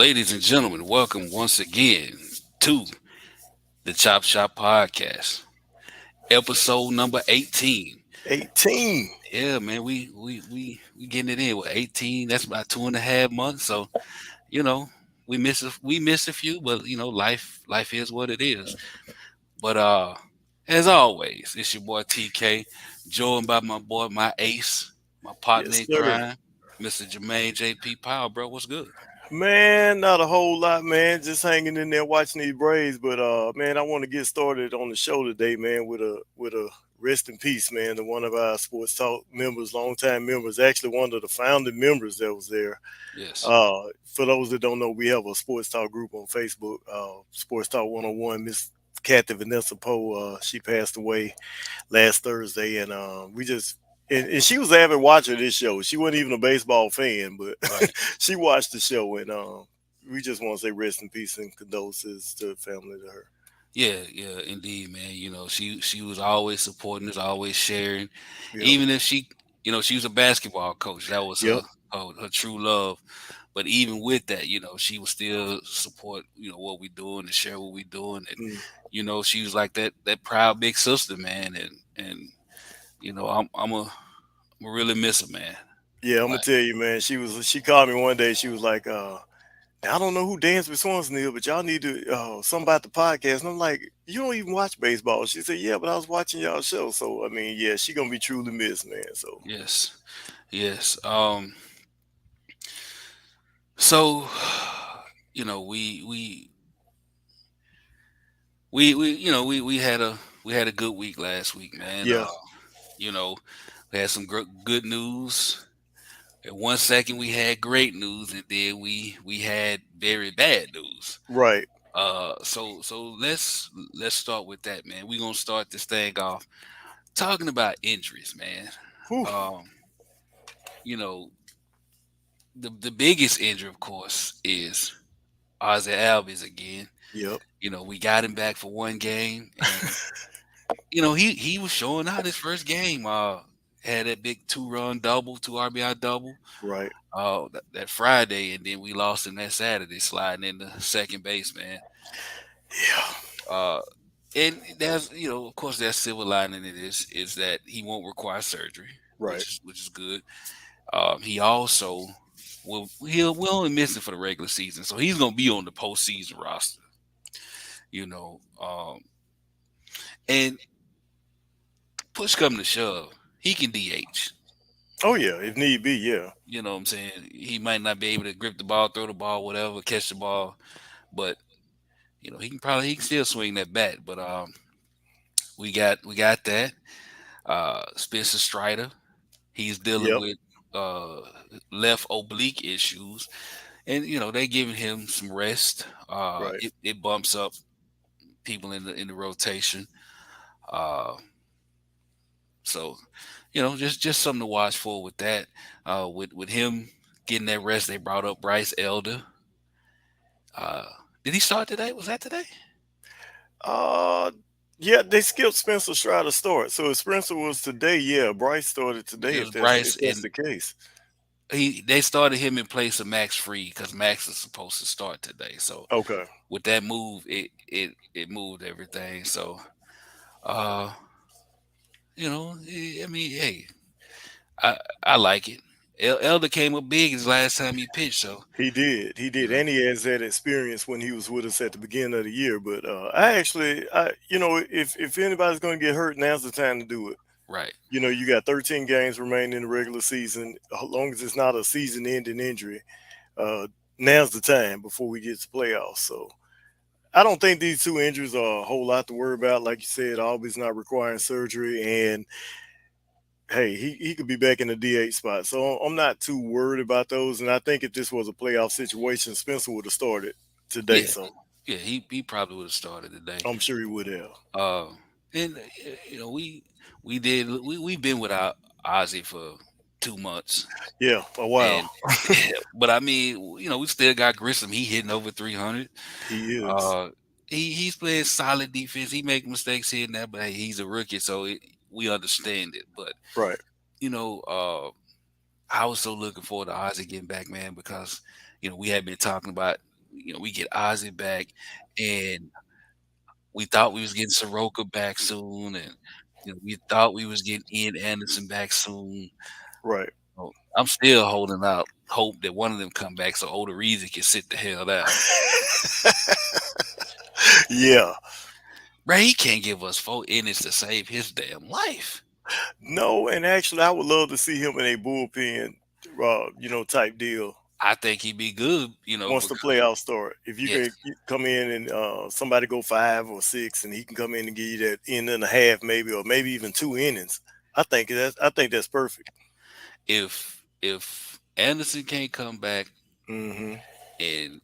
Ladies and gentlemen, welcome once again to the Chop Shop Podcast, episode number 18. 18. Yeah, man, we getting it in with 18. That's about 2.5 months. So, you know, we miss a few, but life is what it is. But as always, it's your boy TK, joined by my boy, my ace, my partner Yes, in sir. crime, Mr. Jermaine JP Powell, bro. What's good? Man, not a whole lot, man. Just hanging in there watching these Braves. But man, I want to get started on the show today, man, with a rest in peace, man, to one of our sports talk members, longtime members, actually one of the founding members that was there. Yes. For those that don't know, we have a sports talk group on Facebook, Sports Talk 101. Miss Kathy Vanessa Poe, she passed away last Thursday, and we just and she was an avid watcher of this show. She wasn't even a baseball fan, but Right. she watched the show, and we just want to say rest in peace and condolences to the family to her. Yeah, yeah, indeed, man. She was always supporting us, always sharing. Yep, Even if she was a basketball coach. That was yep, her true love. But even with that, she would still support, what we doing and share what we doing. And, mm. she was like that proud big sister, man. And I'm a really miss her, man. Yeah. I'm gonna Like, tell you, man. She called me one day. She was like, "Now, I don't know who Dance with Swanson is, but y'all need to something about the podcast." And I'm like, "You don't even watch baseball?" She said, "Yeah, but I was watching y'all show." So I mean, yeah, she gonna be truly missed, man. So yes. Yes. So you know, we had a good week last week, man. yeah, You know, we had some good news. At 1 second, we had great news, and then we had very bad news. right. So let's start with that, man. We're gonna start this thing off talking about injuries, man. Whew. Um, you know, the biggest injury, of course, is Ozzy Albies again. Yep. We got him back for one game, and he was showing out his first game. Had that big 2-run double, 2 RBI double. Right. That Friday, and then we lost him that Saturday, sliding into second base, man. Yeah. Uh, and there's, of course, that silver lining in this is that he won't require surgery, Right. which is good. He also we'll only miss him for the regular season, so he's gonna be on the postseason roster. You know, and push come to shove, he can DH. Oh yeah, if need be, yeah. You know what I'm saying? He might not be able to grip the ball, throw the ball, whatever, catch the ball, but he can still swing that bat. But we got that. Spencer Strider, he's dealing Yep. with uh left oblique issues, and they giving him some rest. Right. It bumps up people in the rotation. Uh, so just something to watch for with that. With him getting that rest, they brought up Bryce Elder. Uh, did he start today? Was that today? Uh yeah, they skipped Spencer Strider start. So if Spencer was today, yeah, Bryce started today It if was that's Bryce, if that's and the case. they started him in place of Max Free because Max is supposed to start today. So Okay. with that move, it moved everything. So uh, I mean, hey, I like it. Elder came up big his last time he pitched, so He did. He you did. know, And he has that experience when he was with us at the beginning of the year. But I if anybody's gonna get hurt, now's the time to do it. right? You got 13 games remaining in the regular season. As long as it's not a season ending injury, uh, now's the time before we get to playoffs. So I don't think these two injuries are a whole lot to worry about. Like you said, Always not requiring surgery, and hey, he could be back in the DH spot. So I'm not too worried about those. And I think if this was a playoff situation, Spencer would have started today. Yeah, So yeah. He probably would have started today. I'm sure he would have. Uh, and we've been without Ozzy for 2 months, Yeah, a while. and but I mean, we still got Grissom. He hitting over 300. He is. Uh, he's playing solid defense. He make mistakes here and there, but hey, he's a rookie, so we understand it. But Right. you know, uh, I was so looking forward to Ozzy getting back, man, because we had been talking about we get Ozzy back, and we thought we was getting Soroka back soon, and we thought we was getting Ian Anderson back soon. Right. So I'm still holding out hope that one of them come back so Oda Reezy can sit the hell down. Yeah. Ray, he can't give us 4 innings to save his damn life. No, and actually, I would love to see him in a bullpen, type deal I think he'd be good, once the because playoffs start. If you yes, could come in and somebody go 5 or 6, and he can come in and give you that inning and a half, maybe, or maybe even 2 innings. I think that's perfect. if Anderson can't come back Hmm. and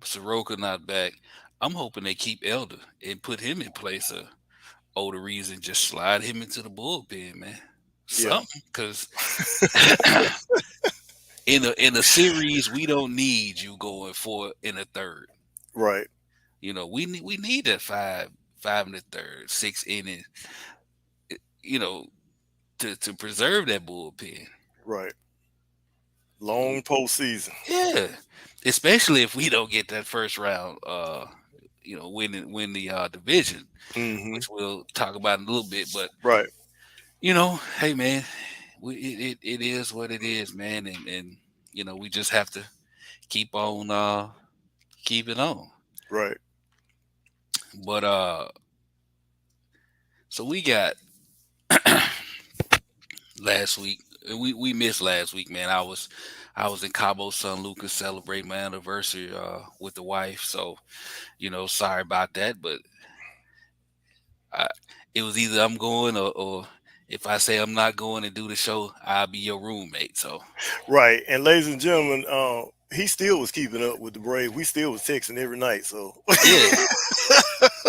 Soroka not back, I'm hoping they keep Elder and put him in place of Oda Reeves and just slide him into the bullpen, man. Yeah. Something, because in a series we don't need you going for in a third. Right. We need that five in the third, 6 innings, you know, to preserve that bullpen. Right. You know, Long postseason. yeah, especially if we don't get that first round, win the division, Hmm. which we'll talk about in a little bit. But Right. hey man, it is what it is, man, and we just have to keep on keeping on. Right. But so we got last week. We missed last week, man. I was in Cabo San Lucas celebrating my anniversary with the wife. So sorry about that, but I, it was either I'm going, or if I say I'm not going and do the show, I'll be your roommate. So Right. And ladies and gentlemen, he still was keeping up with the Braves. We still was texting every night. So yeah,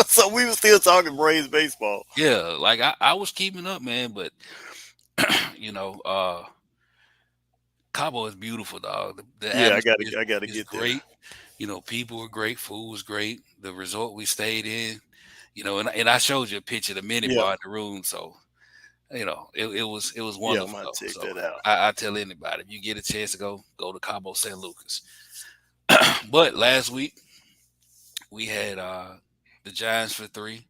so we were still talking Braves baseball. yeah. Like I was keeping up, man. But you know, uh, Cabo is beautiful, dog. The Yeah, atmosphere I gotta is get there. great. People were great. Food was great. The resort we stayed in, and I showed you a picture of the mini Yeah. bar in the room. So it was Yeah, I wonderful might though. check So that out. I tell anybody, if you get a chance to go to Cabo San Lucas. But last week we had the Giants for 3,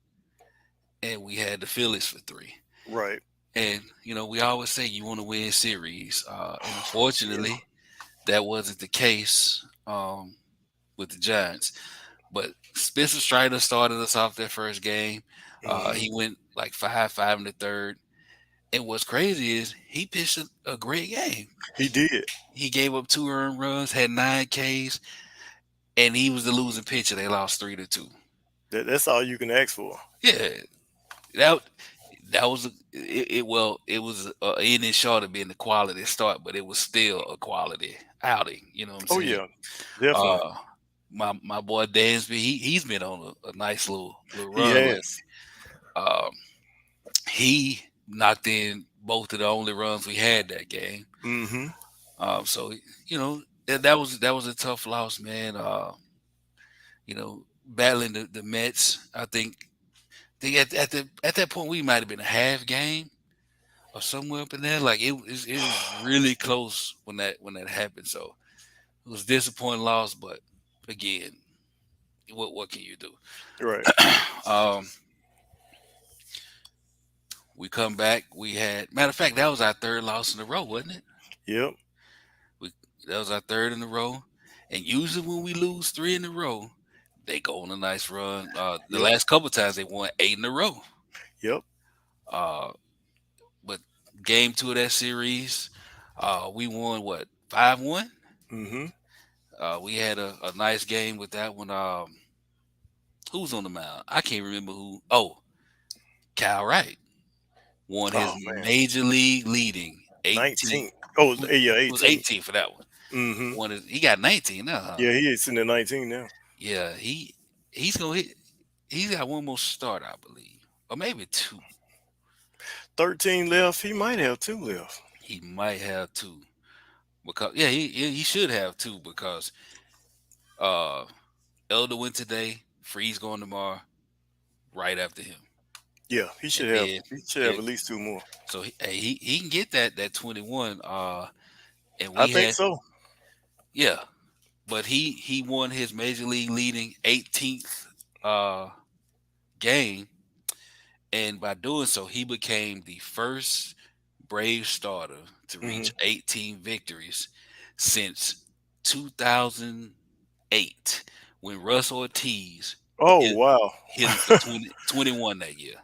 and we had the Phillies for 3. Right. And we always say you want to win series. And Yeah. unfortunately, that wasn't the case with the Giants. But Spencer Strider started us off that first game. Hmm. He went like 5 in the third. And what's crazy is he pitched a great game. He did. He gave up 2 earned runs, had 9 Ks, and he was the losing pitcher. They lost 3-2. That's all you can ask for. Yeah, that that was it was inning short of being the quality start, but it was still a quality outing. You know what I'm Oh saying? yeah, definitely. Uh, my boy Dansby, he's been on a nice little He run lately. has. Um, he knocked in both of the only runs we had that game. Hmm. So that was a tough loss, man. Battling the Mets. I think at that point we might have been a half game or somewhere up in there. Like it was really close when that happened. So it was a disappointing loss, but again, what can you do? Right. um, we come back. We had matter of fact that was our third loss in a row, wasn't it? Yep. We That was our third in a row, and usually when we lose 3 in a row, they go on a nice run. The Yep. last couple times they won 8 in a row. Yep. Uh, but game 2 of that series, we won what 5-1. Hmm. We had a nice game with that one. Who was on the mound? I can't remember who. Oh, Cal Wright won his Oh man, major league leading 18. 19. Oh yeah, It was 18. 18 for that one. Hmm. He got 19 now, huh? Yeah, he is sitting at 19 now. Yeah, he's gonna hit. He's got one more start, I believe, or maybe two. 13 left. He might have 2 left. He might have two because yeah, he should have two because uh Elder went today, Freeze going tomorrow, right after him, Yeah, and then he should yeah, have at least 2 more. so he can get that 21. And I we think had so. yeah, but he won his major league leading 18th uh game, and by doing so, he became the first Brave starter to Hmm. reach 18 victories since 2008, when Russ Ortiz Oh hit, wow, hit him for 21 that year.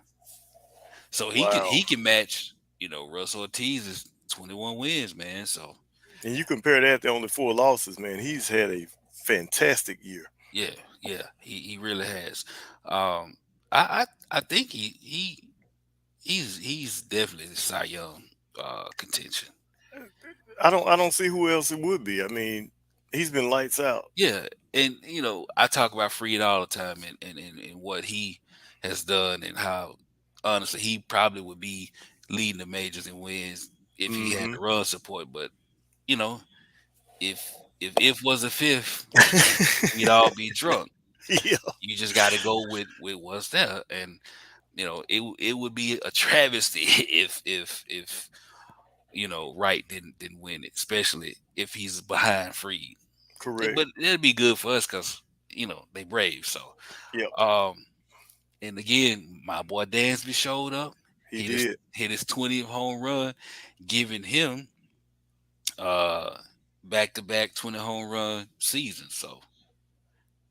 So wow. he can match, Russ Ortiz's 21 wins, man. So And you compare that to only 4 losses, man. He's had a fantastic year. yeah, yeah, he really has. Um, I think he's definitely the Cy Young contention. I don't see who else it would be. I mean, he's been lights out. Yeah, and I talk about Freed all the time, and what he has done, and how honestly he probably would be leading the majors in wins if he had Hmm. the run support. But you know, if was a fifth, we'd all be drunk. Yeah, You just got to go with what's there, and it would be a travesty if Wright didn't win it, especially if he's behind Freed. correct. But it'd be good for us because they brave. So, Yep, um, and again, my boy Dansby showed up, he did. hit his 20th home run, giving him uh back to back 20 home run seasons. So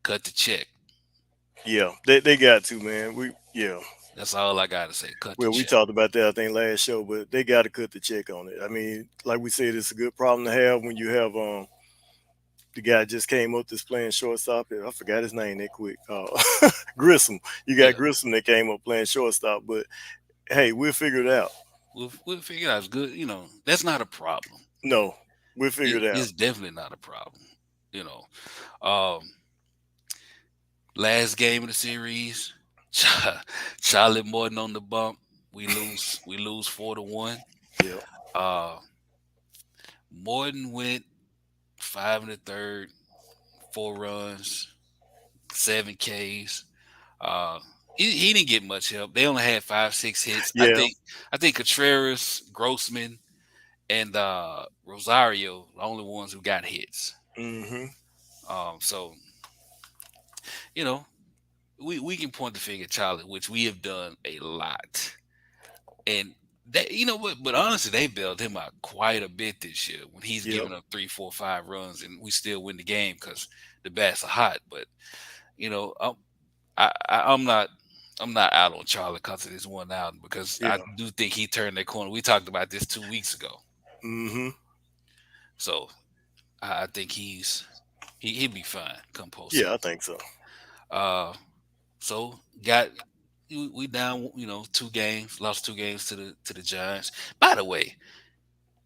cut the check. Yeah, they got to, man. Yeah. That's all I gotta say. Cut the Well, we check. talked about that I think last show, but they got to cut the check on it. I mean, like we said, it's a good problem to have when you have the guy just came up that's playing shortstop. I forgot his name that quick. Grissom. You got Yeah, Grissom that came up playing shortstop, but hey, we'll figure it out. we'll figure it out. It's good. That's not a problem. No, we'll figure it out. It's definitely not a problem. You know, um, last game of the series, Charlie Morton on the bump. We lose 4-1. Yeah. Uh, Morton went 5 and a third, 4 runs, 7 Ks. Uh, he didn't get much help. They only had 5, 6 hits. I Yeah. think I think Contreras, Grossman, and Rosario the only ones who got hits. Hmm. So you know we can point the finger at Charlie, which we have done a lot. And that what, but honestly, they bailed him out quite a bit this year when he's Yep. giving up 3, 4, 5 runs, and we still win the game because the bats are hot. But you know, I'm I'm not out on Charlie because of this one album, because I Yeah. do think he turned that corner. We talked about this 2 weeks ago, Hmm. so I think he'll be fine come Yeah, I postseason. think so. Uh, so got we down 2 games, lost 2 games to the Giants. By the way,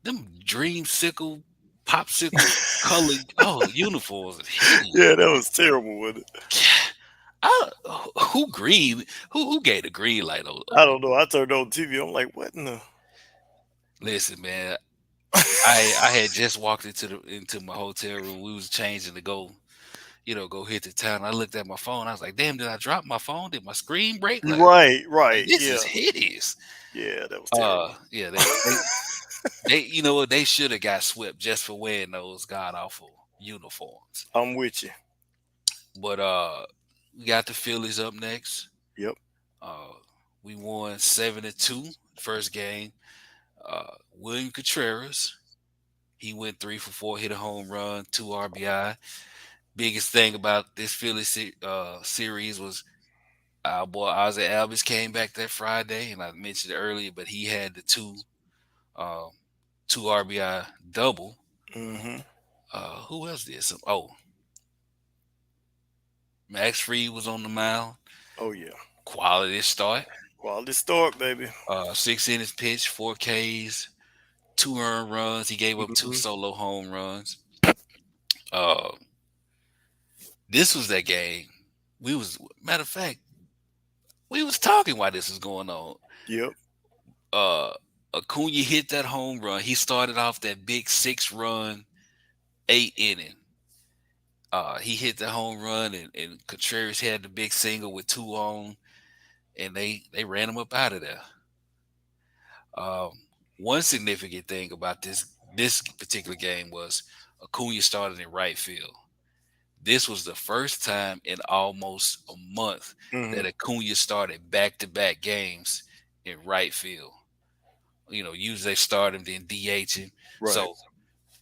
them dreamsicle, popsicle colored uniforms are Yeah, hideous. that was terrible with it. I, who gave the green light I on don't know. I turned on TV. I'm like, what in the? Listen, man, I had just walked into my hotel room. We was changing to go hit the town. I looked at my phone. I was like, damn, did I drop my phone? Did my screen break? Right, Like right. this Yeah, is hideous. yeah, that was terrible. Yeah, they they should have got swept just for wearing those god awful uniforms. I'm with you. But we got the Phillies up next. Yep. Uh, we won 7-2 first game. William Contreras, he went 3 for 4, hit a home run, 2 RBI. Biggest thing about this series was our boy Ozzy Albies came back that Friday, and I mentioned it earlier, but he had the uh, two RBI double. Hmm. Who else did some? Oh, Max Fried was on the mound. Oh yeah. Quality start. Quality start, baby. 6 innings pitched, 4 Ks, 2 earned runs. He gave up two Hmm. solo home runs. Uh, this was that game. Matter of fact, we was talking while this was going on. Yep. Uh, Acuna hit that home run. He started off that big 6 run, 8 inning. He hit the home run, and Contreras had the big single with 2 on, and they ran him up out of there. Um, One significant thing about this particular game was Acuna started in right field. this was the first time in almost a month Hmm. that Acuna started back-to-back games in right field. Usually they start him then DH him. Right. So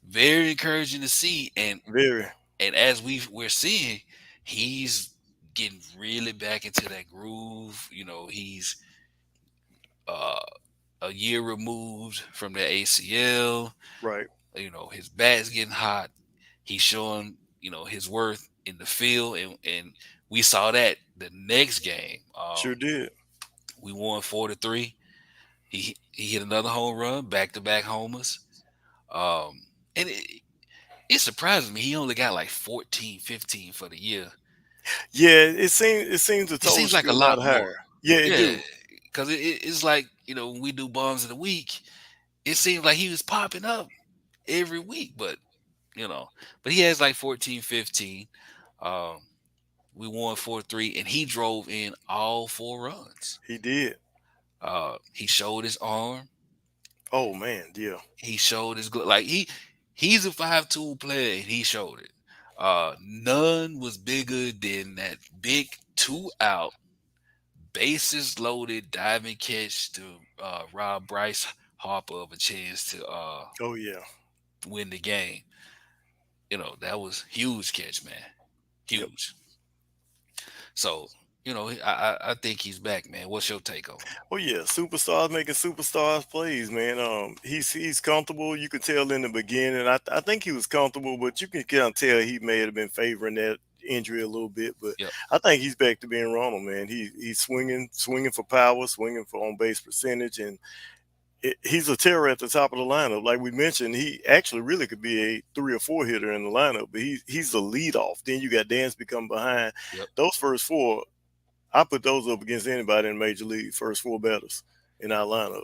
very encouraging to see. Very. And as we're seeing, he's getting really back into that groove. He's uh, a year removed from the ACL. Right. His bat's getting hot. He's showing, his worth in the field, and we saw that the next game. Sure did. We won 4-3. He hit another home run, back to back homers. And it surprises me. He only got like 14, 15 for the year. Yeah, it seems the It total seems should like be a a lot lot more. higher. Yeah, it Yeah, do. because it's like, when we do bombs of the week, it seems like he was popping up every week, you know, but he has like 14, 15. Um, we won 4-3, and he drove in all four runs. He did. He showed his arm. Oh man, yeah. He showed his good. Like he's a 5 tool player, and he showed it. None was bigger than that big 2 out, bases loaded diving catch to rob Bryce Harper of a chance to Oh yeah. win the game. That was huge catch, man. Yep. Huge. So, I think he's back, man. What's your take on him? Oh yeah, superstars making superstars plays, man. He's comfortable. You could tell in the beginning. I think he was comfortable, but you can kind of tell he may have been favoring that injury a little bit. But Yep. I think he's back to being Ronald, man. He's swinging for power, swinging for on base percentage, and he's a terror at the top of the lineup. Like we mentioned, he actually really could be a 3 or 4 hitter in the lineup, but he's the lead off. Then you got Dansby come behind. Yep. Those first four, I put those up against anybody in Major League. First four batters in our lineup.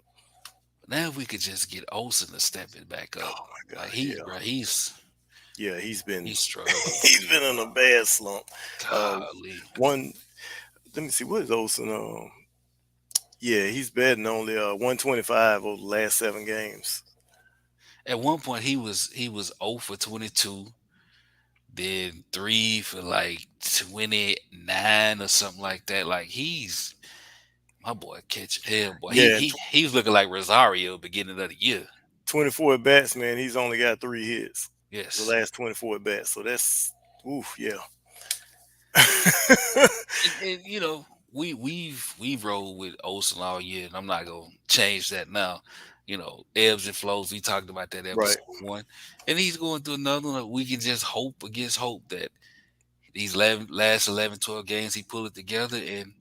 Now if we could just get Olsen to step it back up. Oh my Like gosh, yeah, yeah. he's struggling. He's been in a bad slump. Uh, Golly. one. Let me see. What is Olsen? Yeah, he's batting only 125 over the last 7 games. At one point he was 0 for 22, then 3 for like 29 or something like that. Like he's my boy catch hell boy. He Yeah, he he was looking like Rosario beginning of the year. 24 at bats, man. He's only got 3 hits the Yes. last 24 at bats. So that's oof, yeah. And we've rolled with Olsen all year, and I'm not gonna change that now. Ebbs and flows. We talked about that Right. episode one, and he's going through another one. We can just hope against hope that these last 11, 12 games he pull it together and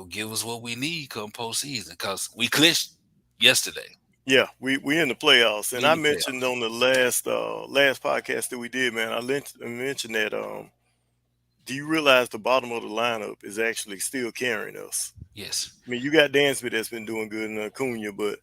give us what we need come postseason because we clinched yesterday. Yeah, we in the playoffs, and We in I the mentioned playoffs. on the last podcast that we did, man. I mentioned that. Do you realize the bottom of the lineup is actually still carrying us? Yes. I mean, you got Dansby that's been doing good in Acuna, but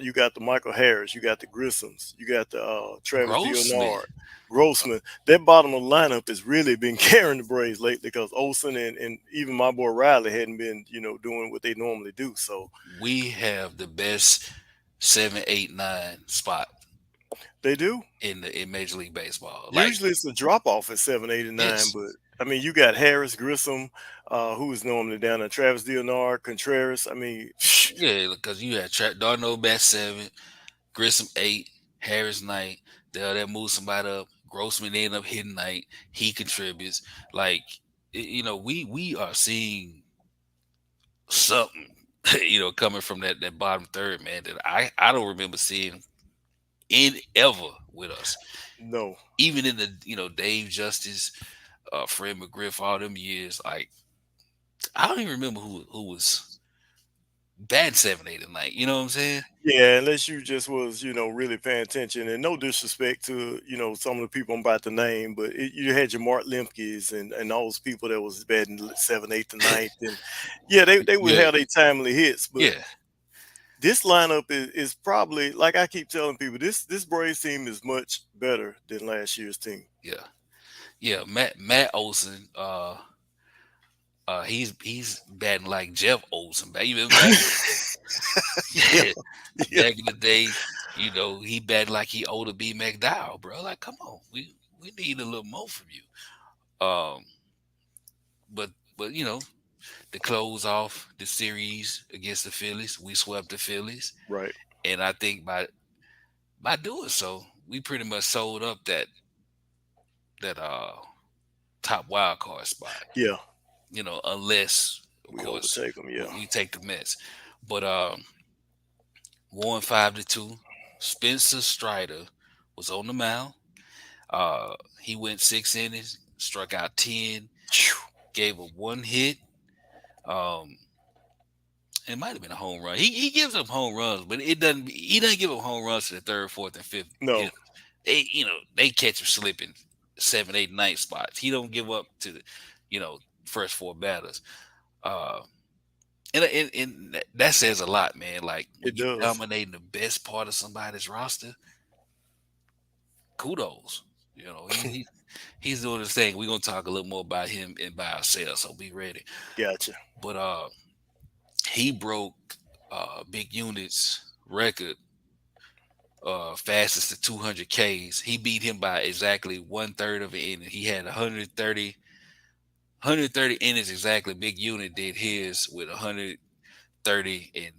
you got the Michael Harris, you got the Grissams, you got the Travis Grossman. Leonard, Grossman. That bottom of the lineup has really been carrying the Braves lately because Olsen and even my boy Riley hadn't been, doing what they normally do. So We have the best 7, 8, 9 spot they do. in Major League Baseball. Like, Usually it's a drop off at 7, 8, and 9, yes. but I mean, you got Harris, Grissom, who is normally down there, Travis Leonard, Contreras. I mean, Yeah, because you had Darno bat 7, Grissom 8, Harris 9. That moves somebody up. Grossman end up hitting 9. He contributes. Like, we are seeing something, coming from that bottom third, man, that I don't remember seeing in ever with us. no. Even in the, Dave Justice, Fred McGriff, all them years, like, I don't even remember who was bad 7, 8, and 9. You know what I'm saying? Yeah, unless you just was, really paying attention. And no disrespect to, some of the people I'm about to name, but you had your Mark Limkes and those people that was batting 7th, 8th, and 9th. And yeah, they would Yeah, have their timely hits. But yeah, this lineup is probably, like I keep telling people, this Braves team is much better than last year's team. yeah, yeah. Matt Olson, he's batting like Jeff Olson, back even back Yeah, yeah. back in the day. He batted like he owed to B McDowell, bro. Like, come on, we need a little more from you. Um, but to close off the series against the Phillies, we swept the Phillies, Right. and I think by doing so, we pretty much sold up that top wild card spot. Yeah. Unless of We course overtake them. Yeah. we take the Mets, but won 5-2. Spencer Strider was on the mound. He went 6 innings, struck out 10, Phew. gave up one hit. Um, it might have been a home run. He gives up home runs, but it doesn't. He doesn't give up home runs to the third, fourth, and fifth No, hitters. They catch him slipping 7, 8, 9 spots. He don't give up to the first four batters. Uh, and that says a lot, man. Like when it you does. dominating the best part of somebody's roster, kudos. He's doing his thing. We're gonna talk a little more about him and by ourselves, so be ready. Gotcha. But he broke Big Unit's record fastest to 200 Ks. He beat him by exactly 1/3 of an inning. He had 130 innings exactly. Big Unit did his with 130 in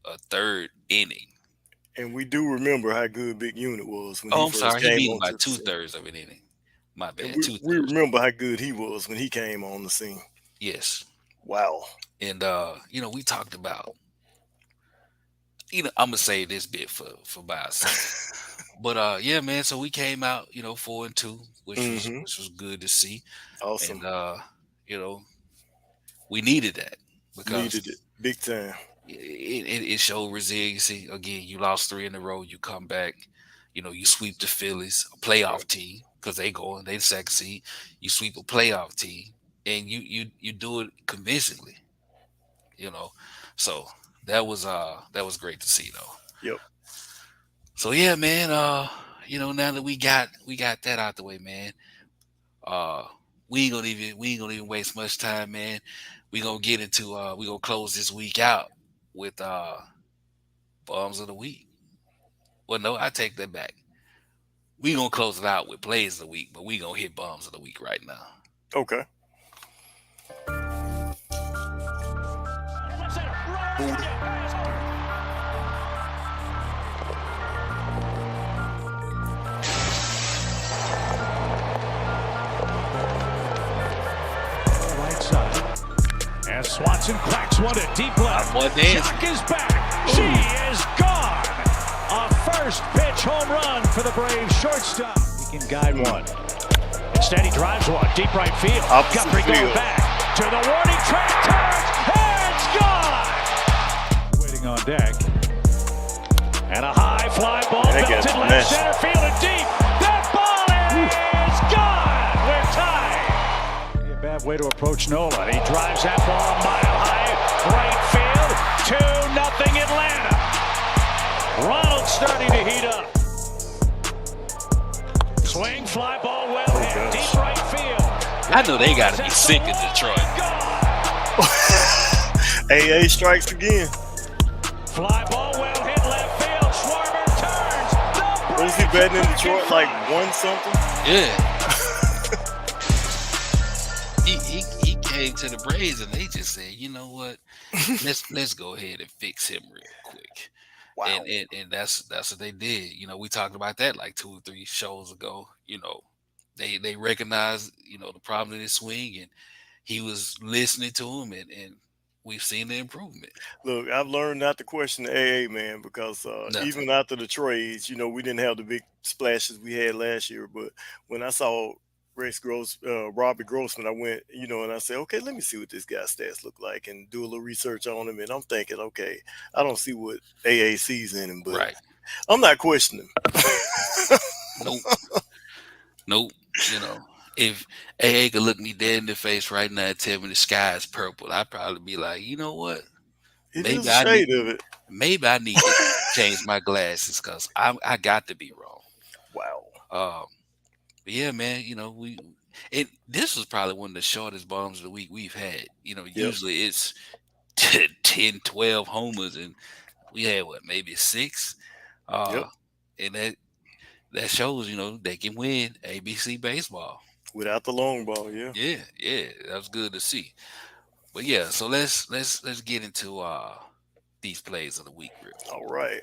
a third inning. And we do remember how good Big Unit was when he Oh, I'm first sorry. He came beat him by onto the two scene. thirds of an inning. My And bad. we, Two we thirds. remember how good he was when he came on the scene. Yes. Wow. And we talked about. I'm gonna say this bit for by ourselves. But yeah, man. So we came out, 4-2, Hmm. which was good to see, Awesome. and you know, we needed that because Needed it big time. it showed resiliency. Again, you lost three in a row, you come back, you sweep the Phillies, a Right. playoff team, because they the second seed. You sweep a playoff team, and you do it convincingly, you know. So that was great to see though. Yep. So yeah, man. Now that we got that out the way, man. Uh, we ain't gonna even waste much time, man. We gonna close this week out with bums of the week. Well, no, I take that back. We gonna close it out with plays of the week, but we gonna hit bums of the week right now. Okay. Booty. Right side. As Swanson cracks one to deep My left. boy dancing. Jock is back. She is gone. A first pitch home run for the Braves shortstop. He can guide one. Instead, he drives one. Deep right field. Opposite Guthrie going field. back to the warning track. Turns. And it's gone. Waiting on deck. And a high fly ball That guy's belted left nasty. center field and deep. That ball is gone. We're tied. A bad way to approach Nola. He drives that ball a mile high. Right field. 2-0 Atlanta. Ronald starting to heat up. Swing, fly ball, well hit. gosh. Deep right field. I know they gotta be sick of Detroit. AA strikes again. Fly ball, well hit left field. Schwarber turns. What is he betting in Detroit? Like one something? Yeah. he came to the Braves and they just said, you know what? Let's go ahead and fix him real quick. Wow. And that's what they did. We talked about that like 2 or 3 shows ago. They recognized, the problem in his swing, and he was listening to him, and we've seen the improvement. Look, I've learned not to question the AA man because Nothing. even after the trades, we didn't have the big splashes we had last year. But when I saw Robbie Grossman, I went, and I said, okay, let me see what this guy's stats look like and do a little research on him. And I'm thinking, okay, I don't see what AA sees in him, but Right. I'm not questioning him. Nope. Nope. If AA could look me dead in the face right now and tell me the sky is purple, I'd probably be like, you know what? It is Maybe a I need shade of it. maybe I need to change my glasses because I got to be wrong. Wow. But yeah, man, this was probably one of the shortest bombs of the week we've had. Yep. Usually it's 10, 12 homers, and we had what, maybe 6. Yep. And that shows, they can win ABC baseball. Without the long ball, yeah. Yeah, yeah, that was good to see. But yeah, so let's get into these plays of the week real quick. All right.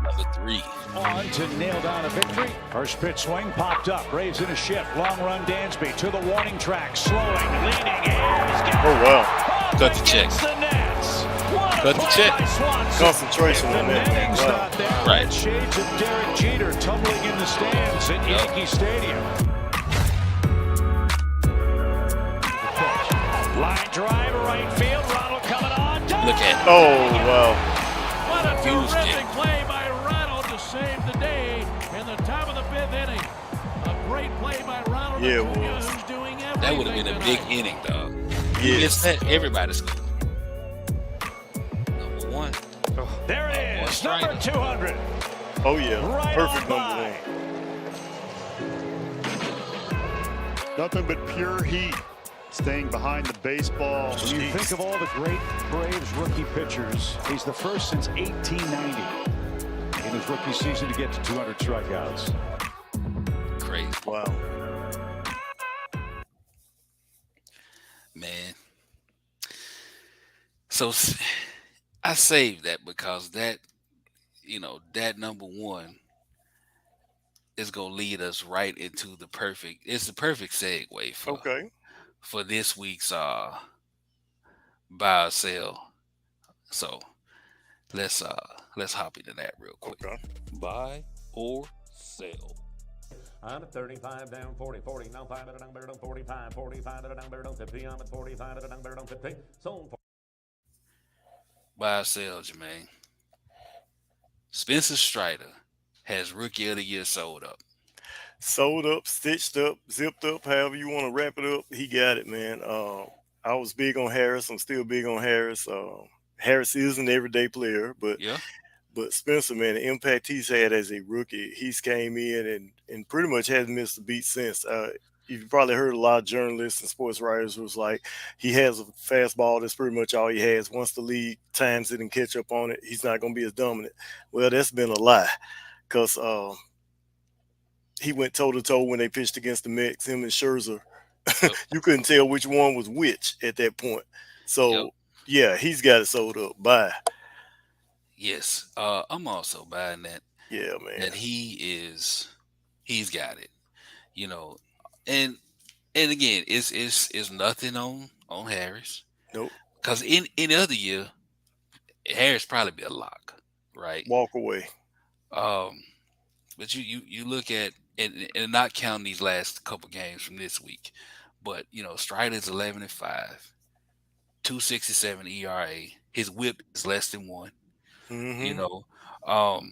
Number three. On to nail down a victory. First pitch swing popped up. Braves in a shift. Long run Dansby to the warning track. Slowing, leaning, and he's got Oh, wow. Cut the check. the nets. What a Cut the play check. by Swanson. Concentration The on that, man. netting's Wow. not there. Right. Red shades of Derek Jeter tumbling in the stands at Yep. Yankee Stadium. Line drive, right field. Ronald coming on. Look at it. Oh, wow. What a Huge terrific game. play by Ronald to save the day in the top of the fifth inning. A great play by Ronald Yeah, it Acuna, was. who's doing everything That would have been a big tonight. inning, dog. You Yes. missed that, everybody scored. Number one. There it One is, strike. number 200. Oh, yeah. Right Perfect on number by. one. Nothing but pure heat. Staying behind the baseball. When you think of all the great Braves rookie pitchers, he's the first since 1890 in his rookie season to get to 200 strikeouts. Crazy, Wow. man. So I saved that because that, that number one is gonna lead us right into it's the perfect segue Okay. for this week's buy or sell. So let's hop into that real quick. Okay. Buy or sell. I'm at 35 down 40, 40, now 5 at a down, better down 45, 45 at a down, better down 50, I'm at 45 at a down, better down 50, sold for. Buy or sell, Jermaine. Spencer Strider has Rookie of the Year sold up. Sold up, stitched up, zipped up, however you want to wrap it up. He got it, man. I was big on Harris. I'm still big on Harris. Harris is an everyday player, but Yeah. Spencer, man, the impact he's had as a rookie, he's came in and pretty much hasn't missed a beat since. You've probably heard a lot of journalists and sports writers was like, he has a fastball. That's pretty much all he has. Once the league times it and catch up on it, he's not going to be as dominant. Well, that's been a lie because he went toe-to-toe when they pitched against the Mets, him and Scherzer. Yep. You couldn't tell which one was which at that point. So, Yep. yeah, he's got it sold up. Bye. Yes. I'm also buying that. Yeah, man. That he's got it. And again, it's nothing on Harris. Nope. Because in any other year, Harris probably be a lock, right? Walk away. But you look at and not counting these last couple games from this week, but Strider's 11-5, 2.67 ERA. His WHIP is less than 1. Mm-hmm.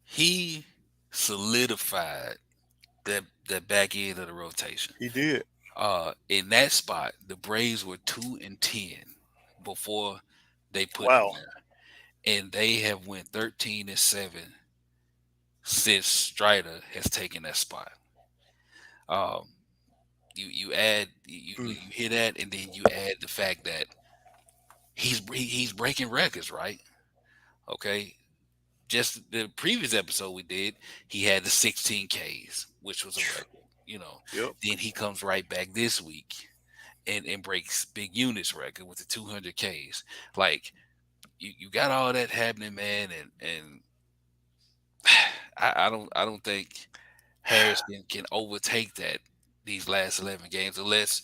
He solidified that back end of the rotation. He did. In that spot, the Braves were 2-10 before they put Wow. him there, and they have went 13-7 since Strider has taken that spot. You hear that, and then you add the fact that he's breaking records, right? Okay. Just the previous episode we did, he had the 16 Ks, which was a record, Yep. Then he comes right back this week and breaks Big Unit's record with the 200 Ks. Like, you got all that happening, man, and I don't think Harris can overtake that these last 11 games unless,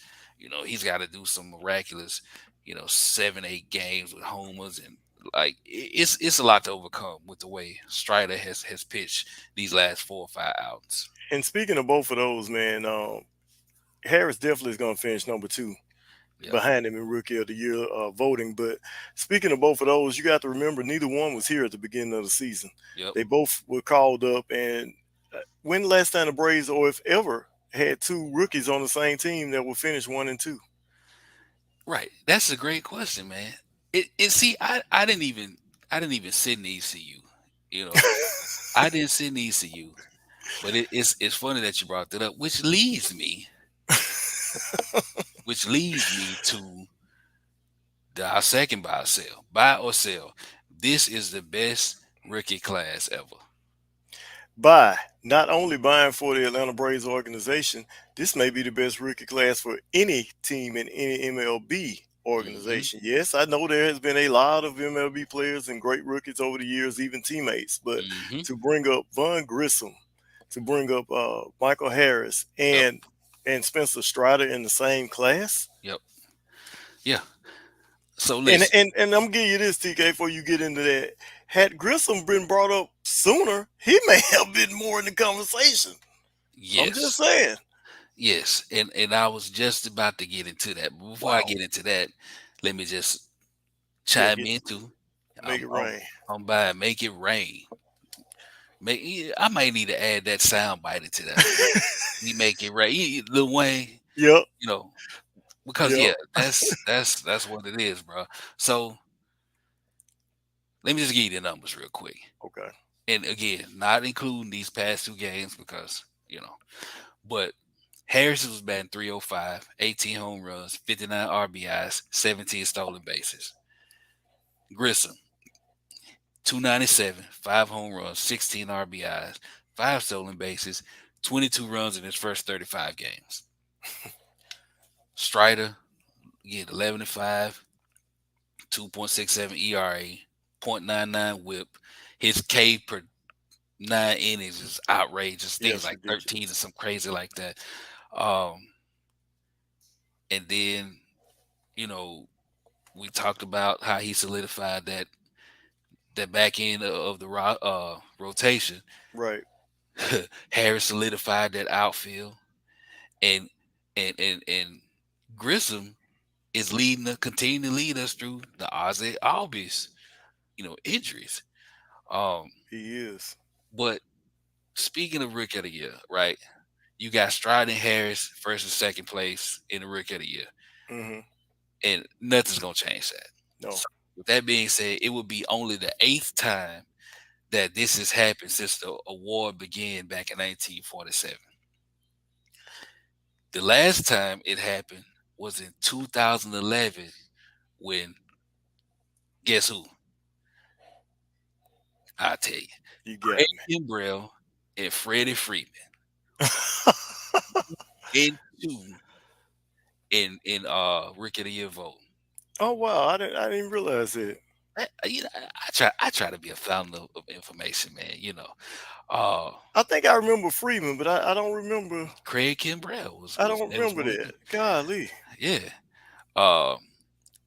he's got to do some miraculous, 7-8 games with homers, and like it's a lot to overcome with the way Strider has pitched these last 4 or 5 outs. And speaking of both of those, man, Harris definitely is going to finish number 2 Yep. behind him in Rookie of the Year voting. But speaking of both of those, you got to remember neither one was here at the beginning of the season. Yep. They both were called up. And when the last time the Braves, or if ever, had 2 rookies on the same team that will finish 1 and 2? Right. That's a great question, man. See, I didn't even sit in ECU. I didn't sit in ECU. But it's funny that you brought that up, which leads me to our second buy or sell. Buy or sell. This is the best rookie class ever. By not only buying for the Atlanta Braves organization, this may be the best rookie class for any team in any MLB Hmm. organization. Yes, I know there has been a lot of MLB players and great rookies over the years, even teammates, but Hmm. to bring up Von Grissom, to bring up Michael Harris Yep. and Spencer Strider in the same class. Yep. Yeah. So And listen. and and I'm gonna give you this, TK, before you get into that. Had Grissom been brought up sooner, he may have been more in the conversation. I'm just Yes. saying. Yes. And I was just about to get into that. But before I Wow. get into that, let me just Yeah, chime get in too. make I'm it I'm, rain. I'm by make it rain. I might need to add that sound bite into that. We make it rain. Lil Wayne, Yep. you know, because Yep. yeah, that's what it is, bro. So let me just give you the numbers real quick. Okay. And again, not including these past two games because, but Harris was batting 305, 18 home runs, 59 RBIs, 17 stolen bases. Grissom, 297, 5 home runs, 16 RBIs, 5 stolen bases, 22 runs in his first 35 games. Strider, again, 11 and 5, 2.67 ERA, .99 whip. His K per 9 innings is outrageous. I think it's Yes, like 13 or ridiculous. some crazy like that. Um, and then, you know, we talked about how he solidified that back end of the rotation. Right. Harris solidified that outfield, and and Grissom is continuing to lead us through the Ozzy Albies, injuries. Um, He is. but speaking of Rookie of the Year, right? You got Strider and Harris first and second place in the Rookie of the Year, Hmm. and nothing's gonna change that. No. So with that being said, it would be only the eighth time that this has happened since the award began back in 1947. The last time it happened was in 2011 when, guess who? I'll tell you. You Craig got me. Kimbrell and Freddie Freeman in two in Rookie of the Year vote. Oh wow, I didn't realize it. I try to be a fountain of information, man. Uh I think I remember Freeman, but I don't remember. Craig Kimbrell was I was don't that was remember one of that. them. Golly. Yeah. Um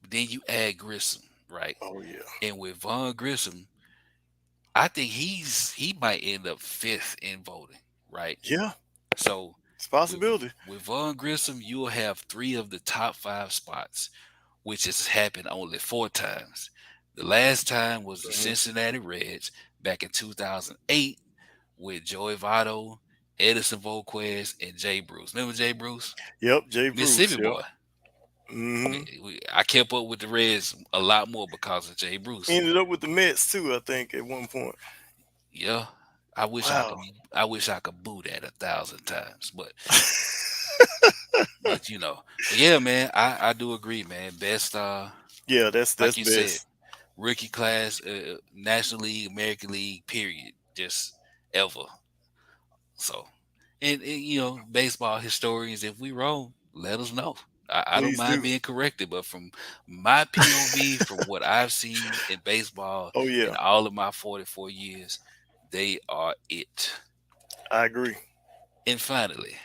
then you add Grissom, right? Oh yeah. And with Von Grissom, I think he might end up fifth in voting, right? Yeah. So It's a with possibility. with Von Grissom, you will have three of the top five spots, which has happened only 4 times. The last time was the Hmm. Cincinnati Reds back in 2008 with Joey Votto, Edison Volquez, and Jay Bruce. Remember Jay Bruce? Yep. Jay Bruce. Mississippi Yep. boy. Hmm. I kept up with the Reds a lot more because of Jay Bruce. Ended up with the Mets too, I think, at one point. Yeah. I wish I could Wow. I wish I could boo that 1,000 times. But yeah, man, I do agree, man. Best Yeah, that's like you said, best. rookie class, National League, American League, period. Just ever. So, and baseball historians, if we wrong, let us know. I don't Please mind do. being corrected, but from my POV, from what I've seen in baseball Oh in yeah, all of my 44 years, they are it. I agree. And finally,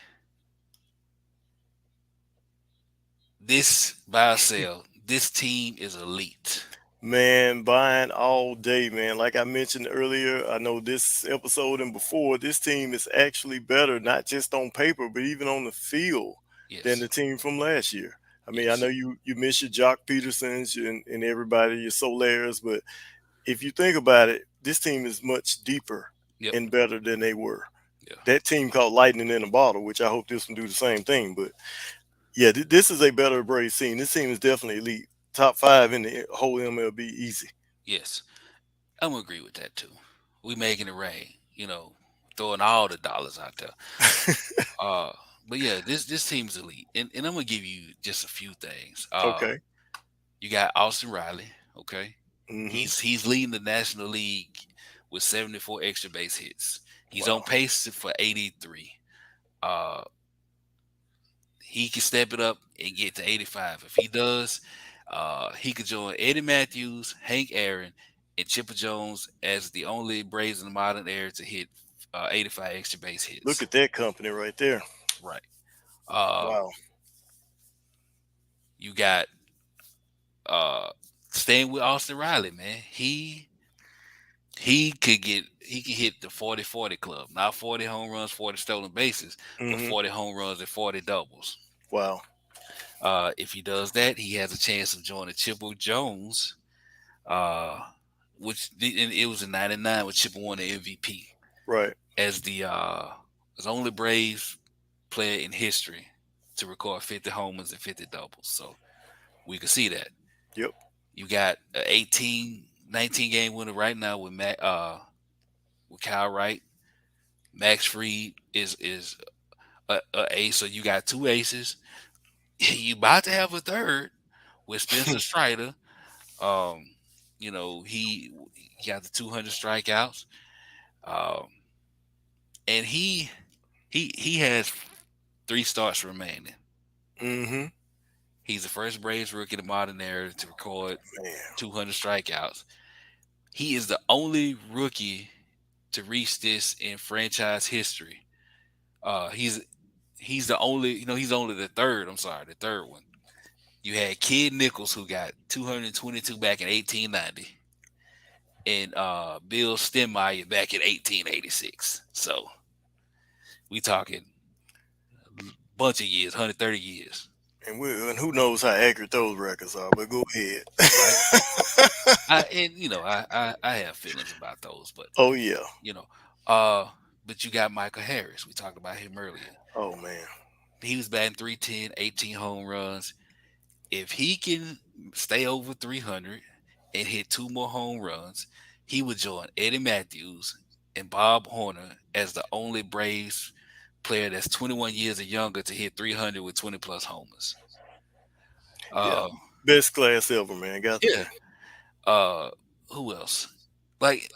this buy or sell, this team is elite. Man, buying all day, man. Like I mentioned earlier, I know this episode and before, this team is actually better, not just on paper, but even on the field than Yes, the team from last year. I mean, I know yes, you miss your Jock Petersons and everybody, your Solaires, but if you think about it, this team is much deeper yep, and better than they were. yeah, That team called lightning in a bottle, which I hope this one do the same thing. But yeah, this is a better Braves team. This team is definitely elite. Top five in the whole MLB, easy. yes. I'm gonna agree with that too. We making it rain, throwing all the dollars out there. Uh, but yeah, this team's elite, and I'm gonna give you just a few things. Okay. You got Austin Riley, okay? Hmm. He's leading the National League with 74 extra base hits. He's on Wow. pace for 83. Uh, he can step it up and get to 85. If he does, he could join Eddie Matthews, Hank Aaron, and Chipper Jones as the only Braves in the modern era to hit 85 extra base Look hits. at that company right there. Right. Uh, Wow. you got staying with Austin Riley, man. He could hit the 40-40 club. Not 40 home runs, 40 stolen bases, but Hmm. 40 home runs and 40 doubles. Wow. If he does that, he has a chance of joining Chipper Jones, uh, and it was in '99 when Chipper won the MVP Right. as the only Braves player in history to record 50 homers and 50 doubles. So we could see that. Yep. You got an 19 game winner right now with with Kyle Wright. Max Fried is a ace, so you got two aces. You about to have a third with Spencer Strider. Um, he got the 200 strikeouts, um, and he has 3 starts remaining. Hmm. He's the first Braves rookie in the modern era to record Man. 200 strikeouts. He is the only rookie to reach this in franchise history. He's the only, he's only the third. I'm sorry, the third one. You had Kid Nichols who got 222 back in 1890, and Bill Stenmeyer back in 1886. So we talking bunch of years, 130 years, And who knows how accurate those records are, but go ahead. right? I have feelings about those, but Oh, yeah. you know, uh, but you got Michael Harris. We talked about him earlier. Oh, man. He was batting 310, 18 home runs. If he can stay over 300 and hit 2 more home runs, he would join Eddie Matthews and Bob Horner as the only Braves player that's 21 years or younger to hit 300 with 20 plus homers. Yeah. Uh, Best class ever, man. Got to be. yeah. Uh, who else? Like,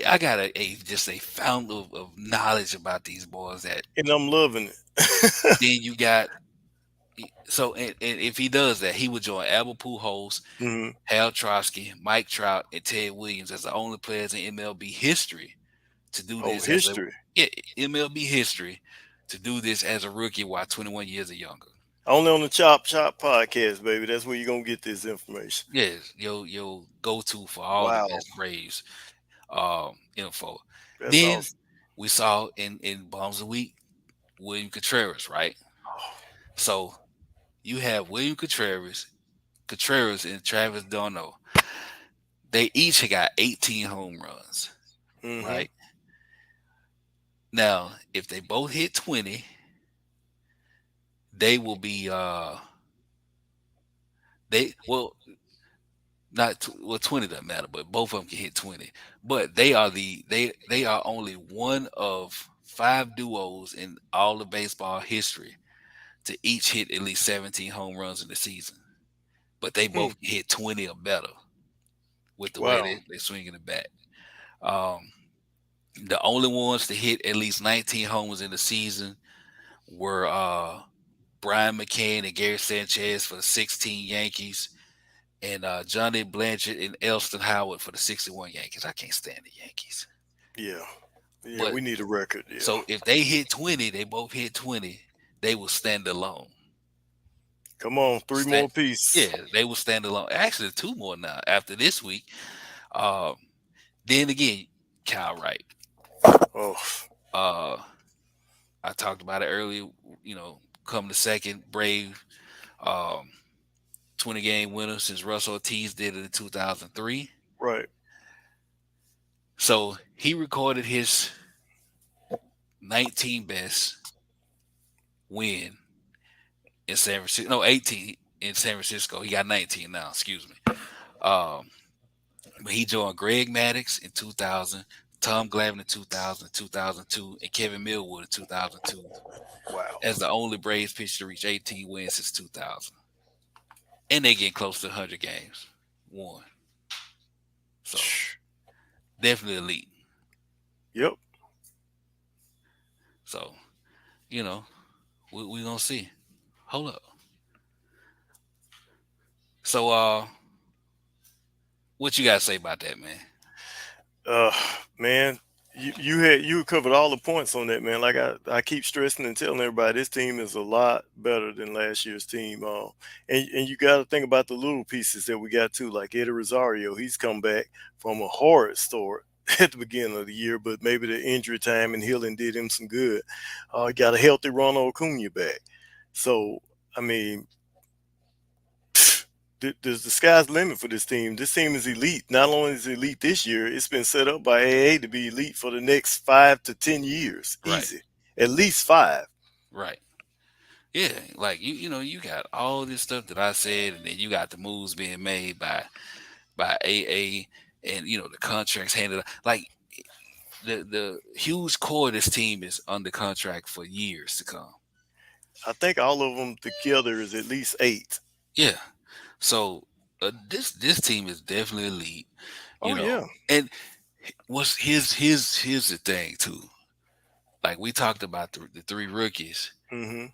I got just a fountain of knowledge about these boys that And I'm loving then you got. So, and if he does that, he would join Albert Pujols, it. Hmm. Hal Trotsky, Mike Trout, and Ted Williams as the only players in MLB history to do Oh, this history. MLB history to do this as a rookie while 21 years or younger. Only on the Chop Chop podcast, baby. That's where you're going to get this information. Yes, your go to for all the Wow. best Braves info. That's Then awesome. we saw in Bombs of the Week William Contreras, right? So you have William Contreras, and Travis Darno. They each got 18 home runs, Hmm. right? Now, if they both hit 20, they will be they well not well 20 doesn't matter, but both of them can hit 20. But they are only one of 5 duos in all of baseball history to each hit at least 17 home runs in the season. But they both hit 20 or better with the way Wow. they swinging the bat. The only ones to hit at least 19 homers in the season were Brian McCann and Gary Sanchez for the 16 Yankees, and Johnny Blanchard and Elston Howard for the 61 Yankees. I can't stand the Yankees. Yeah. Yeah, But we need a record. Yeah. so if they hit 20, they both hit 20, they will stand alone. Come on, 3 more pieces. Yeah, they will stand alone. Actually, 2 more now after this week. Then again, Kyle Wright. Oh, I talked about it earlier. Come the second Brave 20-game winner since Russell Ortiz did it in 2003. right. So he recorded his 19 best win in San Francisco. No, 18 in San Francisco. He got 19 now. Excuse me. But he joined Greg Maddux in 2000, Tom Glavine in 2000, 2002, and Kevin Millwood in 2002. Wow. As the only Braves pitcher to reach 18 wins since 2000. And they getting close to 100 games won. So definitely elite. Yep. So you know, we gonna see. Hold up. So what you gotta say about that, man? Uh, man, you covered all the points on that, man. Like I keep stressing and telling everybody, this team is a lot better than last year's team. And you got to think about the little pieces that we got too, like Eddie Rosario. He's come back from a horrid start at the beginning of the year, but maybe the injury time and healing did him some good. Got a healthy Ronald Acuna back, so I mean, the sky's the limit for this team. This team is elite. Not only is it elite this year, it's been set up by AA to be elite for the next 5 to 10 years. Right, Easy, at least five. right. Yeah, like you got all this stuff that I said, and then you got the moves being made by AA, and the contracts handed. Like the huge core of this team is under contract for years to come. I think all of them together is at least eight. Yeah. So this team is definitely elite. Oh yeah. And what's here's the thing too. Like we talked about the three rookies. Hmm.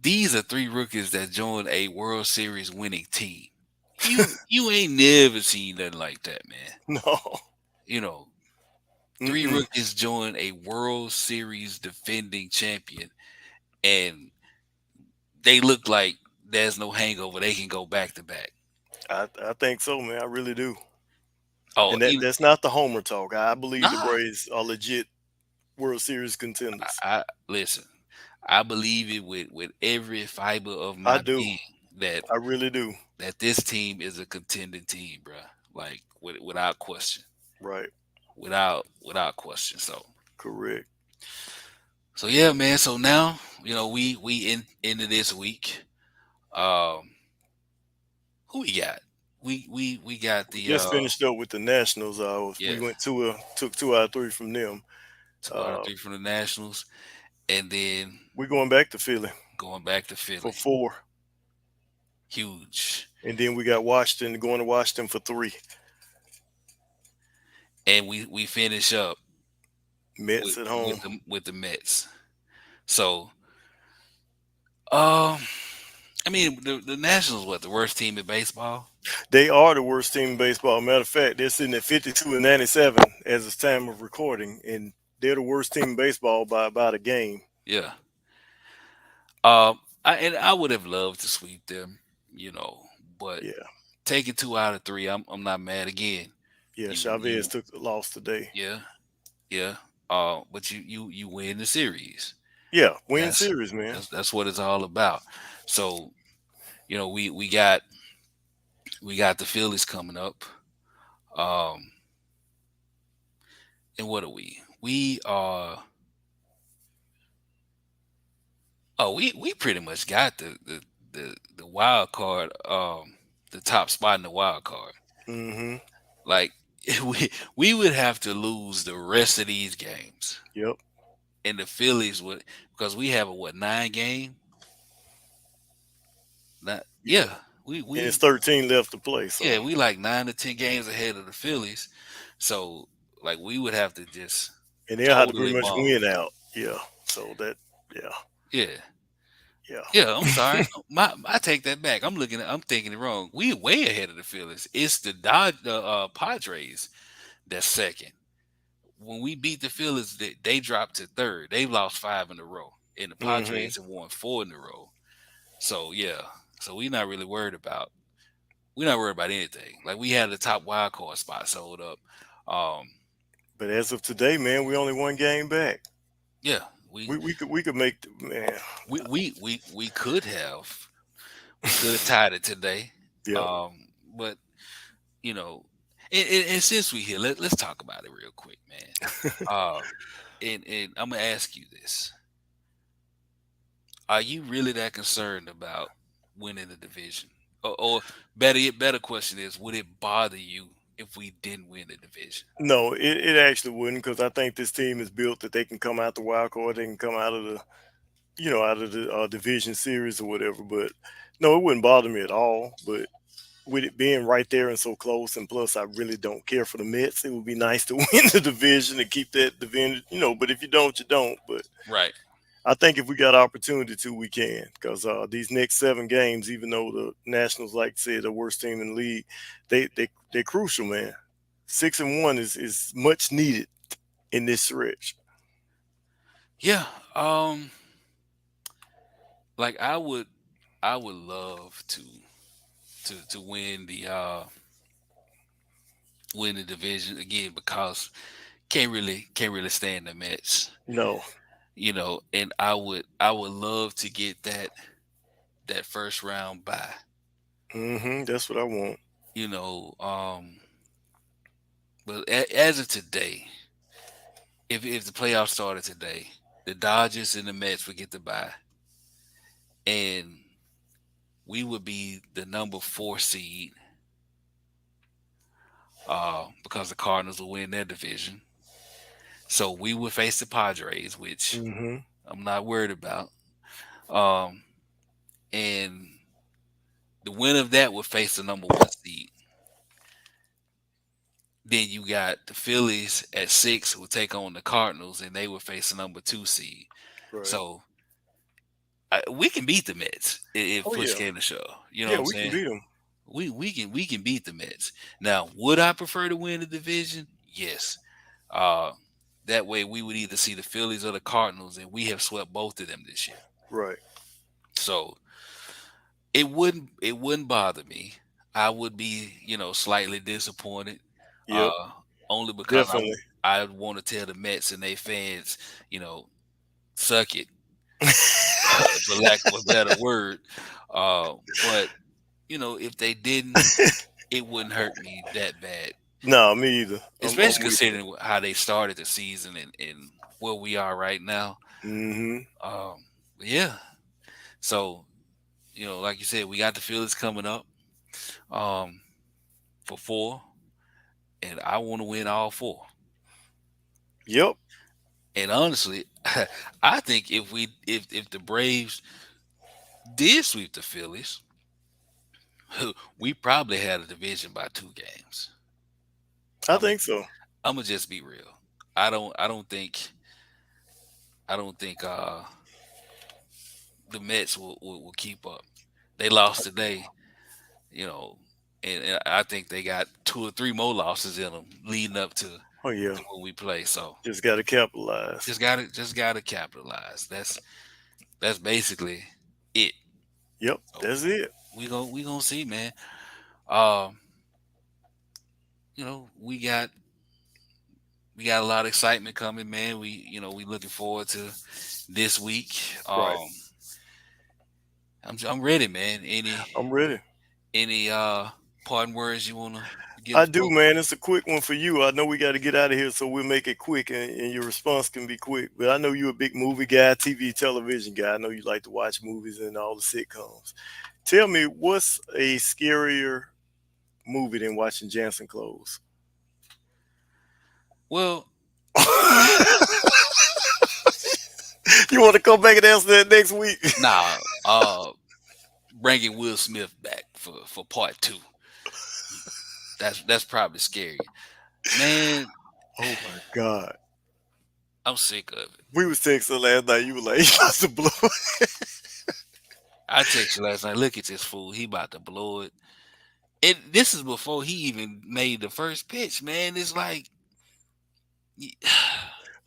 These are three rookies that joined a World Series winning team. You ain't never seen nothing like that, man. No. You know, three Mm-mm. rookies join a World Series defending champion, and they look like there's no hangover. They can go back to back. I think so, man. I really do. Oh, And that's not the homer talk. I believe the nah. Braves are legit World Series contenders. I listen. I believe it with every fiber of I my do. being that I really do. this team is a contending team, bro. Like without question, Right. without question. Correct. So yeah, man. So now we into this week. Um, who we got? We got We the just finished up with the Nationals. We yeah, took 2 out of 3 from them. 2 out of Uh, 3 from the Nationals, and then we're going back to Philly going back to for Philly. 4, Huge. and then we got Washington going to Washington for 3. And we finish up Mets at home. with the Mets. So um I mean the Nationals what the worst team in baseball? They are the worst team in baseball. Matter of fact, they're sitting at 52 and 97 as of time of recording, and they're the worst team in baseball by about a game. Yeah. I would have loved to sweep them, but Yeah, taking 2 out of 3, I'm not mad again. yeah. You Chavez took the loss today. yeah, yeah. But you win the series. Yeah, win That's series, man. that's what it's all about. So, we got the Phillies coming up. Um and what are we? We are we pretty much got the wild card, the top spot in the wild card. Hmm. Like we would have to lose the rest of these games, Yep. and the Phillies would because we have a 9 game. Not Yeah. yeah, we And it's we 13 left to play. So, yeah we like 9 to 10 games ahead of the Phillies, so like we would have to just and they'll have to totally pretty much bomb. win out. Yeah. So yeah, Yeah, yeah. yeah. I'm sorry, I take that back. I'm thinking it wrong. We way ahead of the Phillies. It's the Padres that's second. When we beat the Phillies, they dropped to third. They've lost 5 in a row, and the Hmm. Padres have won 4 in a row. So yeah, so we're not worried about anything. Like we had the top wild card spot sold up. Um, But as of today, man, we only 1 game back. yeah, we We could make man. we we we we could have tied it today. Yep. But you know, and since we here, let's talk about it real quick, man. Uh, and I'm gonna ask you this: are you really that concerned about winning the division? Or better question is, would it bother you if we didn't win the division? No, it actually wouldn't, because I think this team is built that they can come out the wild card. They can come out of the division series or whatever. But no, it wouldn't bother me at all. But with it being right there and so close, and plus I really don't care for the Mets. It would be nice to win the division and keep that division, But if you don't, you don't. But Right. I think if we got opportunity to, we can. Because these next 7 games, even though the Nationals, like I said, the worst team in the league, they're crucial, man. 6-1 is much needed in this stretch. Yeah. Like I would love to win the division again because can't really stand the Mets. No. And I would love to get that first round bye. That's what I want. You know, but as of today, if the playoffs started today, the Dodgers and the Mets would get the bye, and we would be the number 4 seed because the Cardinals will win their division. So we would face the Padres, which hmm I'm not worried about. Um, and the winner of that would face the number 1 seed. Then you got the Phillies at 6 will take on the Cardinals, and they would face the number 2 seed. Right. So we can beat the Mets if Oh push yeah. came to shove. You know what Yeah, I'm we can saying? beat them. We can beat the Mets. Now, would I prefer to win the division? Yes. Uh, that way we would either see the Phillies or the Cardinals, and we have swept both of them this year. Right. So it wouldn't bother me. I would be, slightly disappointed. Yep. Uh, only because Definitely. I want to tell the Mets and their fans, suck it, for lack of a better word. But if they didn't, it wouldn't hurt me that bad, No, me either. I'm especially with you. considering how they started the season and where we are right now. hmm But yeah, so like you said, we got the Phillies coming up um, for 4, and I want to win all 4. Yep. And honestly, I think if the Braves did sweep the Phillies, we probably had a division by 2 games. I I'm think so. I'm gonna just be real. I don't think the Mets will keep up. They lost today, you know, and I think they got 2 or 3 more losses in them leading up Oh yeah. to when we play. So Just got to capitalize. just gotta capitalize. That's basically it. Yep. So That's it. we gonna see, man. Um, we got a lot of excitement coming, man. We looking forward to this week. Right. I'm ready, man. Any I'm ready. any parting words you wanna give I the do, folks? man. It's a quick one for you. I know we got to get out of here, so we'll make it quick, and your response can be quick. But I know you're a big movie guy, TV, television guy. I know you like to watch movies and all the sitcoms. Tell me, what's a scarier movie than watching Jansen close? Well, You want to come back and answer that next week? nah. Bringing Will Smith back for part 2. That's probably scary, man. Oh my God. I'm sick of it. We was texting last night. You were like, "You about to blow it." I texted you last night. Look at this fool. He about to blow it. And this is before he even made the first pitch, man. It's like,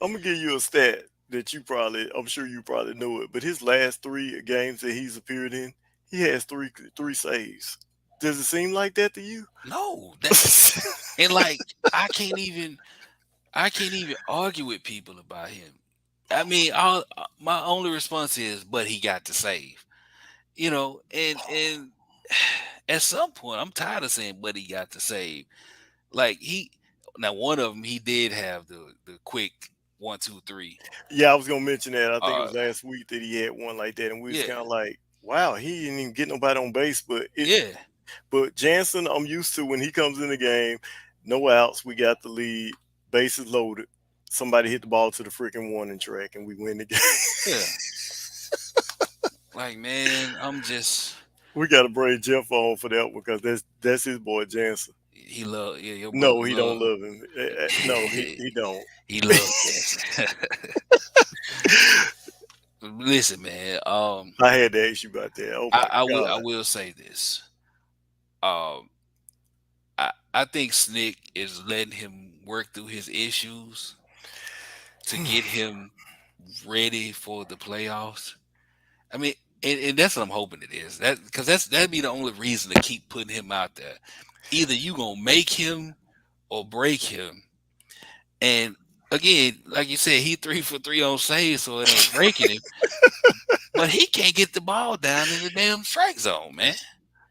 I'm gonna give you a stat that I'm sure you probably know it, but his last 3 games that he's appeared in, he has three saves. Does it seem like that to you? no. And like I can't even argue with people about him. I mean, my only response is, but he got to save. And at some point, I'm tired of saying, but he got to save. Like now one of them he did have the quick 1, 2, 3. Yeah, I was gonna mention that. I think it Uh, was last week that he had one like that, and we was yeah, kind of like, "Wow, he didn't even get nobody on base." yeah, But Jansen, I'm used to when he comes in the game, no outs, we got the lead, bases loaded. Somebody hit the ball to the freaking warning track, and we win the game. yeah. Like, man, I'm just We got to bring Jeff on for that one because that's his boy Jansen. He love, yeah, your brother No, he don't love. love him. No, he don't. He love Jansen. Listen, man. I had to ask you about that. Oh my I God. will say this. Um, I think Snick is letting him work through his issues to get him ready for the playoffs. I mean, and that's what I'm hoping it is. That because that'd be the only reason to keep putting him out there. Either you gonna make him or break him. And again, like you said, he 3 for 3 on saves, so it ain't breaking him. But he can't get the ball down in the damn strike zone, man.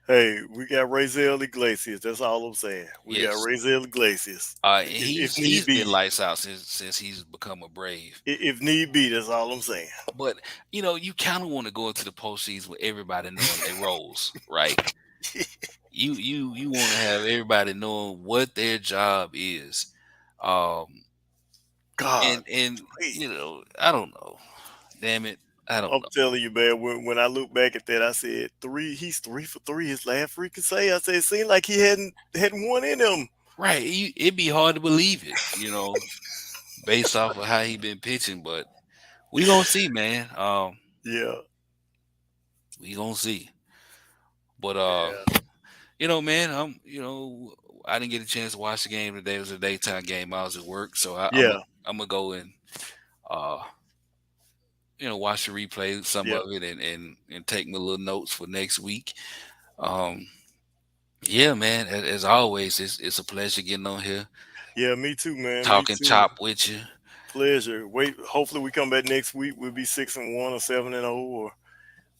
Hey, we got Razel Iglesias. That's all I'm saying. We got Yes. Razel Iglesias. If need He's been be, lights out since he's become a Brave. if need be, that's all I'm saying. But you kind of want to go into the postseason with everybody knowing their roles, right? You want to have everybody knowing what their job is, um, God, and please. I don't know, damn it, I don't I'm know, telling you, man. When I look back at that, I said He's 3 for 3. His last freaking say. I said it seemed like he hadn't one in him. right? It'd be hard to believe it, based off of how he been pitching, but we gonna see, man. Yeah, We gonna see, but yeah, man, I didn't get a chance to watch the game today. It was a daytime game. I was at work, so yeah, I'm gonna go and uh, watch the replay, some yeah, of it, and take my little notes for next week. Um, yeah, man. As always, it's a pleasure getting on here, yeah. Me too, man. Me talking too. chop with you. Pleasure. Wait. Hopefully, we come back next week. We'll be 6-1 or 7-0 or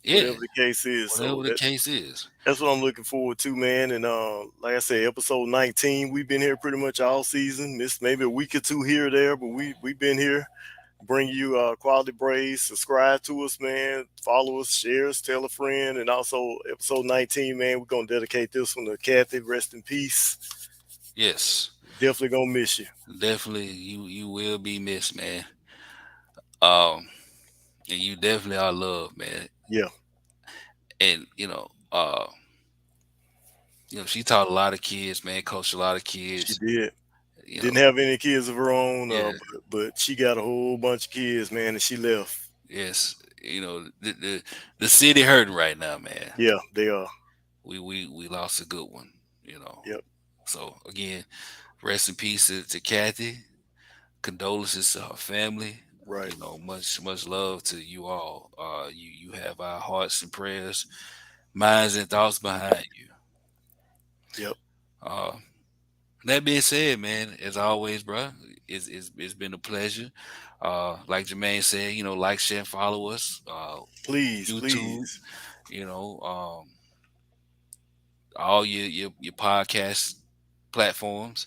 Yeah, whatever the case is. whatever So the case is. that's what I'm looking forward to, man. And like I said, episode 19, we've been here pretty much all season. Missed maybe a week or two here or there, but we've been here. Bring you quality Braves. Subscribe to us, man. Follow us, share us, tell a friend. And also episode 19, man, we're gonna dedicate this one to Kathy. Rest in peace. Yes, Definitely gonna miss you. definitely. You will be missed, man. Um, and you definitely are loved, man. Yeah, And she taught a lot of kids, man. Coached a lot of she kids. did. You Didn't know, have any kids of her own, yeah, but she got a whole bunch of kids, man, and she left. yes. The city hurting right now, man. Yeah, they are. We lost a good one. You know. Yep. So again, rest in peace to Kathy. Condolences to her family. Right. Much love to you all. You have our hearts and prayers, minds and thoughts behind you. Yep. Uh, that being said, man, as always, bro, it's been a pleasure. Like Jermaine said, like, share, and follow us. Please, YouTube, please. you know, um, all your podcast platforms.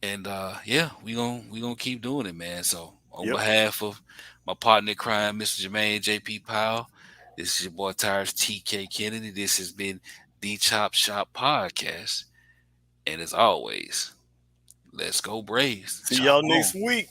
And yeah, we gonna keep doing it, man. So on Yep. behalf of my partner in crime, Mr. Jermaine JP Powell, this is your boy Tyrus TK Kennedy. This has been the Chop Shop Podcast. And as always, let's go Braves. See Chop y'all on. next week.